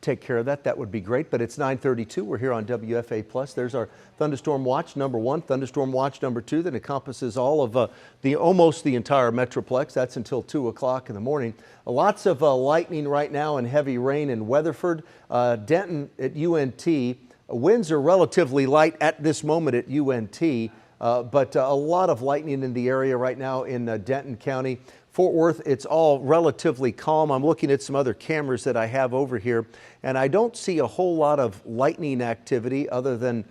take care of that, that would be great. But it's 9:32. We're here on WFA Plus. There's our thunderstorm watch number 1, thunderstorm watch number 2 that encompasses all of almost the entire Metroplex. That's until 2 o'clock in the morning. Lots of lightning right now and heavy rain in Weatherford. Denton at UNT. Winds are relatively light at this moment at UNT, but a lot of lightning in the area right now in Denton County. Fort Worth, it's all relatively calm. I'm looking at some other cameras that I have over here, and I don't see a whole lot of lightning activity other than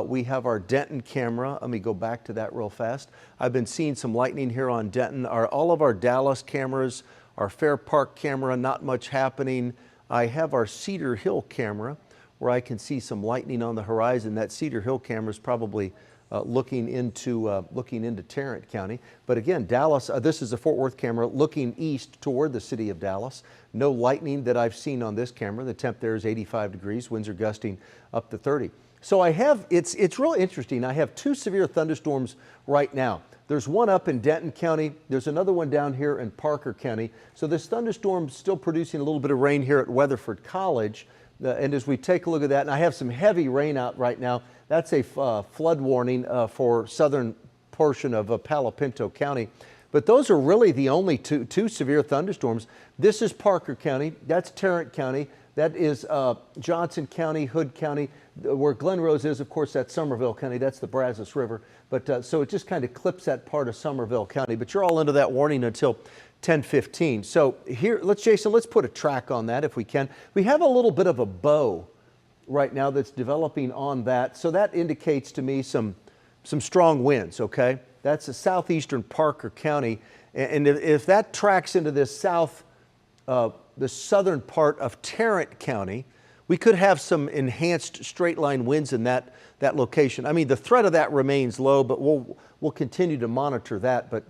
we have our Denton camera. Let me go back to that real fast. I've been seeing some lightning here on Denton. All of our Dallas cameras, our Fair Park camera, not much happening. I have our Cedar Hill camera where I can see some lightning on the horizon. That Cedar Hill camera is probably looking into Tarrant County. But again, Dallas, this is a Fort Worth camera looking east toward the city of Dallas. No lightning that I've seen on this camera. The temp there is 85 degrees. Winds are gusting up to 30. So I have, it's really interesting. I have 2 severe thunderstorms right now. There's one up in Denton County. There's another one down here in Parker County. So this thunderstorm's still producing a little bit of rain here at Weatherford College. And as we take a look at that, and I have some heavy rain out right now. That's a flood warning for southern portion of Palo Pinto County. But those are really the only two severe thunderstorms. This is Parker County. That's Tarrant County. That is Johnson County, Hood County. Where Glen Rose is, of course, that's Somerville County. That's the Brazos River. But so it just kind of clips that part of Somerville County. But you're all into that warning until 10:15. So here, Jason, let's put a track on that if we can. We have a little bit of a bow right now that's developing on that. So that indicates to me some strong winds, okay? That's the southeastern Parker County. And if that tracks into this the southern part of Tarrant County, we could have some enhanced straight line winds in that location. I mean, the threat of that remains low, but we'll continue to monitor that. But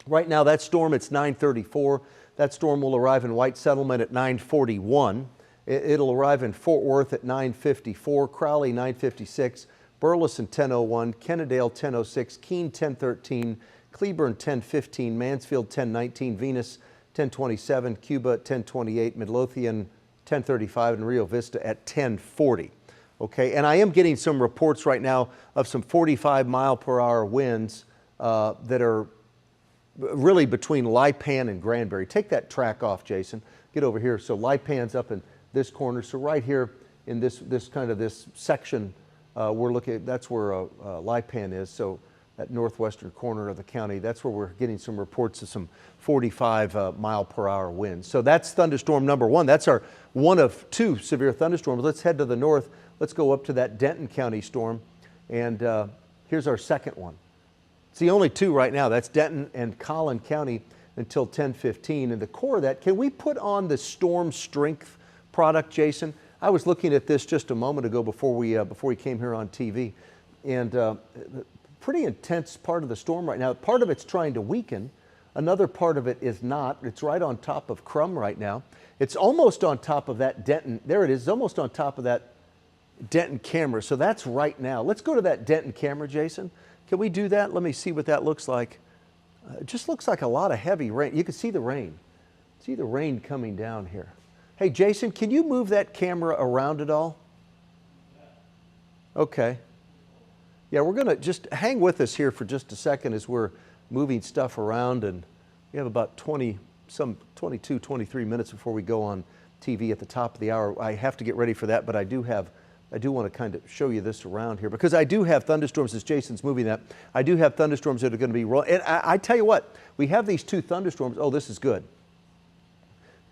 right now, that storm, it's 9:34. That storm will arrive in White Settlement at 9:41. It'll arrive in Fort Worth at 9:54, Crowley 9:56, Burleson 10:01, Kennedale 10:06, Keene 10:13, Cleburne 10:15, Mansfield 10:19, Venus 10:27, Cuba at 10:28, Midlothian 10:35, and Rio Vista at 10:40. Okay, and I am getting some reports right now of some 45-mile-per-hour winds that are really between Lipan and Granbury. Take that track off, Jason. Get over here. So Lipan's up in this corner. So right here in this section, we're looking at, that's where Lipan is. So that northwestern corner of the county, that's where we're getting some reports of some 45-mile-per-hour winds. So that's thunderstorm number 1. That's our one of 2 severe thunderstorms. Let's head to the north. Let's go up to that Denton County storm. And here's our second one. It's the only 2 right now. That's Denton and Collin County until 10:15. And the core of that, can we put on the storm strength product, Jason? I was looking at this just a moment ago before we came here on TV, and pretty intense part of the storm right now. Part of it's trying to weaken. Another part of it is not. It's right on top of Crum right now. It's almost on top of that Denton. There it is. It's almost on top of that Denton camera. So that's right now. Let's go to that Denton camera, Jason. Can we do that? Let me see what that looks like. It just looks like a lot of heavy rain. You can see the rain. See the rain coming down here. Hey, Jason, can you move that camera around at all? Okay. Yeah, we're going to just hang with us here for just a second as we're moving stuff around, and we have about 22, 23 minutes before we go on TV at the top of the hour. I have to get ready for that, but I do want to kind of show you this around here because I do have thunderstorms as Jason's moving that. I do have thunderstorms that are going to be rolling. And I tell you what, we have these 2 thunderstorms. Oh, this is good.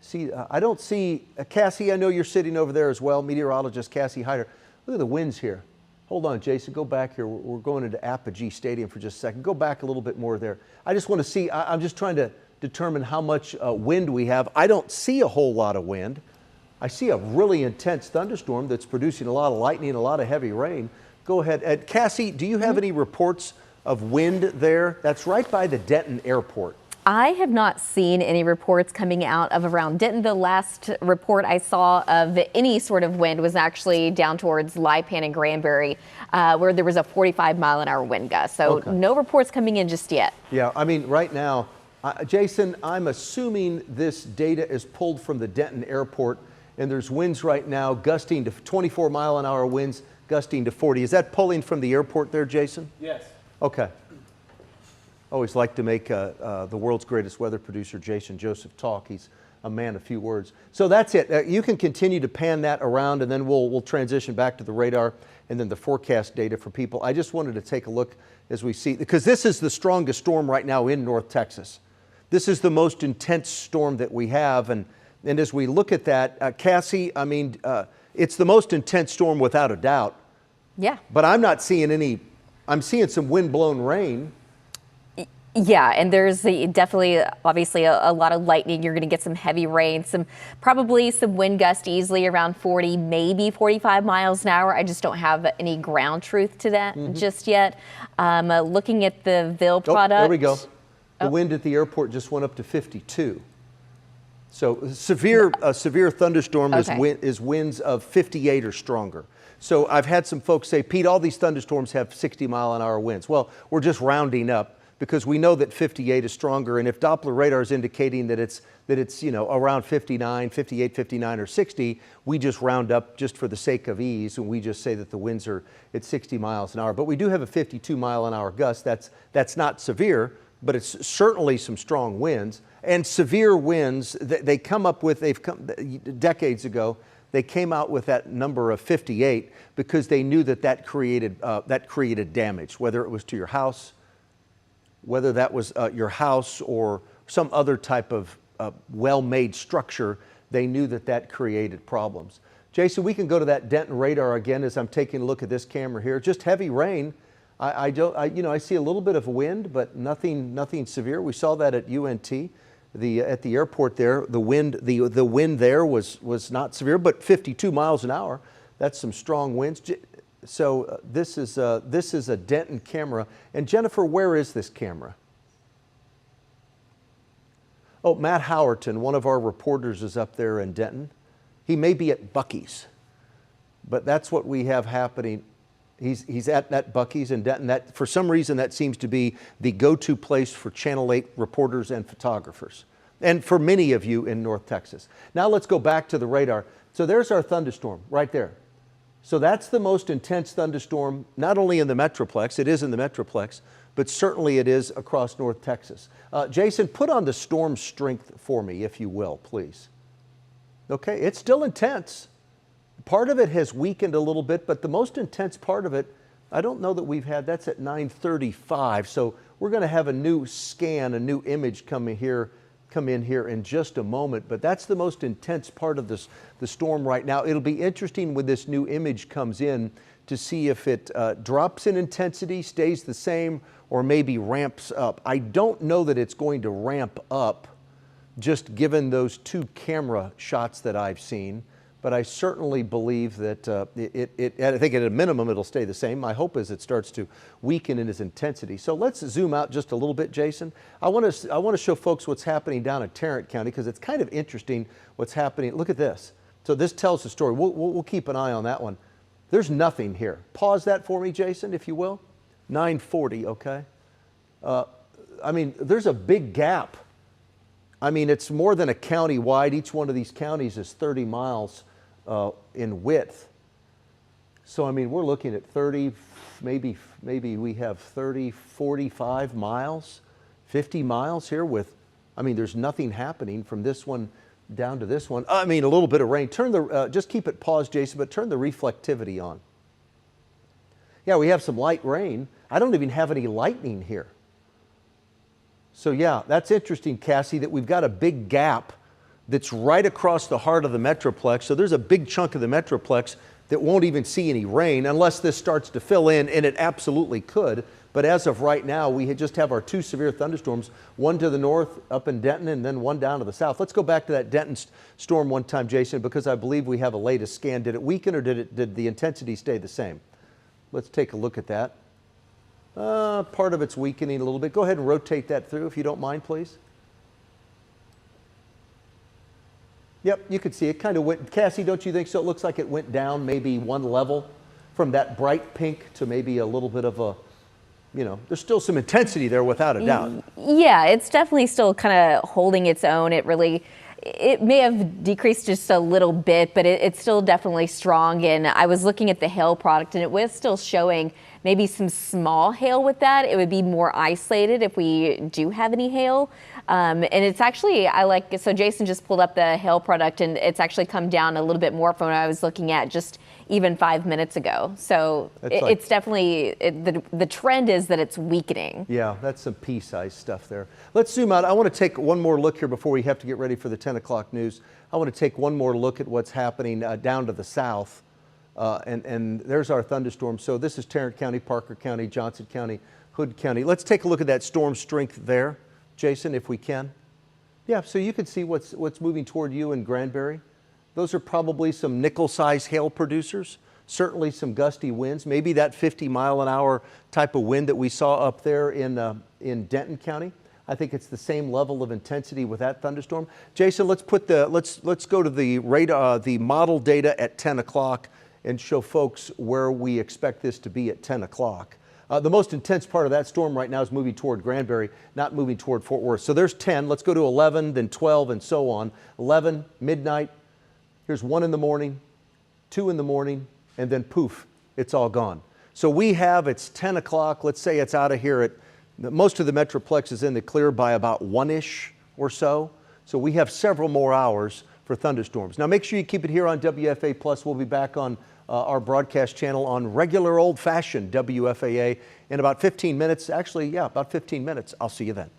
See, I don't see, Cassie, I know you're sitting over there as well, meteorologist Cassie Hyder. Look at the winds here. Hold on, Jason, go back here. We're going into Apogee Stadium for just a second. Go back a little bit more there. I just want to see, I'm just trying to determine how much wind we have. I don't see a whole lot of wind. I see a really intense thunderstorm that's producing a lot of lightning, a lot of heavy rain. Go ahead. Cassie, do you have any reports of wind there? That's right by the Denton Airport. I have not seen any reports coming out of around Denton. The last report I saw of any sort of wind was actually down towards Lipan and Granbury, where there was a 45-mile-an-hour wind gust. So okay. No reports coming in just yet. Yeah, I mean, right now, Jason, I'm assuming this data is pulled from the Denton Airport. and there's winds right now gusting to 24-mile-an-hour winds, gusting to 40. Is that pulling from the airport there, Jason? Yes. Okay. Always like to make the world's greatest weather producer, Jason Joseph, talk. He's a man of few words. So that's it. You can continue to pan that around, and then we'll transition back to the radar and then the forecast data for people. I just wanted to take a look as we see, because this is the strongest storm right now in North Texas. This is the most intense storm that we have, and as we look at that, Cassie, I mean, it's the most intense storm without a doubt. Yeah. But I'm not seeing any, I'm seeing some wind-blown rain. Yeah, and there's definitely, obviously, a lot of lightning. You're going to get some heavy rain, probably some wind gusts easily around 40, maybe 45 miles an hour. I just don't have any ground truth to that just yet. Looking at the Ville product. There we go. The wind at the airport just went up to 52. So a severe thunderstorm is winds of 58 or stronger. So I've had some folks say, Pete, all these thunderstorms have 60-mile-an-hour winds. Well, we're just rounding up, because we know that 58 is stronger, and if Doppler radar is indicating that it's around 59, 58, 59, or 60, we just round up just for the sake of ease, and we just say that the winds are at 60 miles an hour. But we do have a 52-mile-an-hour gust. That's not severe, but it's certainly some strong winds. And severe winds, they come up with, decades ago, they came out with that number of 58 because they knew that created damage, whether it was to your house, whether that was your house or some other type of well-made structure. They knew that created problems. Jason, we can go to that Denton radar again as I'm taking a look at this camera here. Just heavy rain. I see a little bit of wind, but nothing severe. We saw that at UNT, at the airport there. The wind there was not severe, but 52 miles an hour. That's some strong winds. So this is a Denton camera. And Jennifer, where is this camera? Oh, Matt Howerton, one of our reporters, is up there in Denton. He may be at Buc-ee's, but that's what we have happening. He's at that Buc-ee's in Denton. That, for some reason, that seems to be the go-to place for Channel 8 reporters and photographers, and for many of you in North Texas. Now let's go back to the radar. So there's our thunderstorm right there. So that's the most intense thunderstorm, not only in the Metroplex, it is in the Metroplex, but certainly it is across North Texas. Jason, put on the storm strength for me, if you will, please. Okay, it's still intense. Part of it has weakened a little bit, but the most intense part of it, I don't know that we've had, that's at 9:35. So we're going to have a new scan, a new image come in here in just a moment, but that's the most intense part of the storm right now. It'll be interesting when this new image comes in to see if it drops in intensity, stays the same, or maybe ramps up. I don't know that it's going to ramp up, just given those two camera shots that I've seen, but I certainly believe that I think at a minimum it'll stay the same. My hope is it starts to weaken in its intensity. So let's zoom out just a little bit, Jason. I want to show folks what's happening down in Tarrant County, because it's kind of interesting what's happening. Look at this. So this tells the story. We'll keep an eye on that one. There's nothing here. Pause that for me, Jason, if you will. 9:40, okay? I mean, there's a big gap. I mean, it's more than a county wide. Each one of these counties is 30 miles in width. So, I mean, we're looking at 30, maybe we have 30, 45 miles, 50 miles here with, I mean, there's nothing happening from this one down to this one. I mean, a little bit of rain. Turn the, just keep it paused, Jason, but turn the reflectivity on. Yeah, we have some light rain. I don't even have any lightning here. So yeah, that's interesting, Cassie, that we've got a big gap that's right across the heart of the Metroplex. So there's a big chunk of the Metroplex that won't even see any rain unless this starts to fill in, and it absolutely could. But as of right now, we just have our two severe thunderstorms, one to the north up in Denton and then one down to the south. Let's go back to that Denton storm one time, Jason, because I believe we have a latest scan. Did it weaken, or did the intensity stay the same? Let's take a look at that. Part of it's weakening a little bit. Go ahead and rotate that through if you don't mind, please. Yep, you can see it kind of went. Cassie, don't you think so? It looks like it went down maybe one level from that bright pink to maybe a little bit of a, you know, there's still some intensity there without a doubt. Yeah, it's definitely still kind of holding its own. It may have decreased just a little bit, but it's still definitely strong. And I was looking at the hail product, and it was still showing maybe some small hail with that. It would be more isolated if we do have any hail. And it's actually, so Jason just pulled up the hail product, and it's actually come down a little bit more from what I was looking at just even 5 minutes ago. So it's definitely, the trend is that it's weakening. Yeah, that's some pea-sized stuff there. Let's zoom out. I want to take one more look here before we have to get ready for the 10 o'clock news. I want to take one more look at what's happening down to the south. And there's our thunderstorm. So this is Tarrant County, Parker County, Johnson County, Hood County. Let's take a look at that storm strength there, Jason, if we can. Yeah, so you can see what's moving toward you in Granbury. Those are probably some nickel-sized hail producers, certainly some gusty winds, maybe that 50-mile-an-hour type of wind that we saw up there in Denton County. I think it's the same level of intensity with that thunderstorm. Jason, let's go to the radar, the model data at 10 o'clock and show folks where we expect this to be at 10 o'clock. The most intense part of that storm right now is moving toward Granbury, not moving toward Fort Worth. So there's 10. Let's go to 11, then 12, and so on. 11, midnight. Here's 1 in the morning, 2 in the morning, and then poof, it's all gone. So it's 10 o'clock. Let's say it's out of here at, most of the Metroplex is in the clear by about 1-ish or so. So we have several more hours for thunderstorms. Now make sure you keep it here on WFA+. We'll be back on our broadcast channel on regular old-fashioned WFAA in about 15 minutes. Actually, yeah, about 15 minutes. I'll see you then.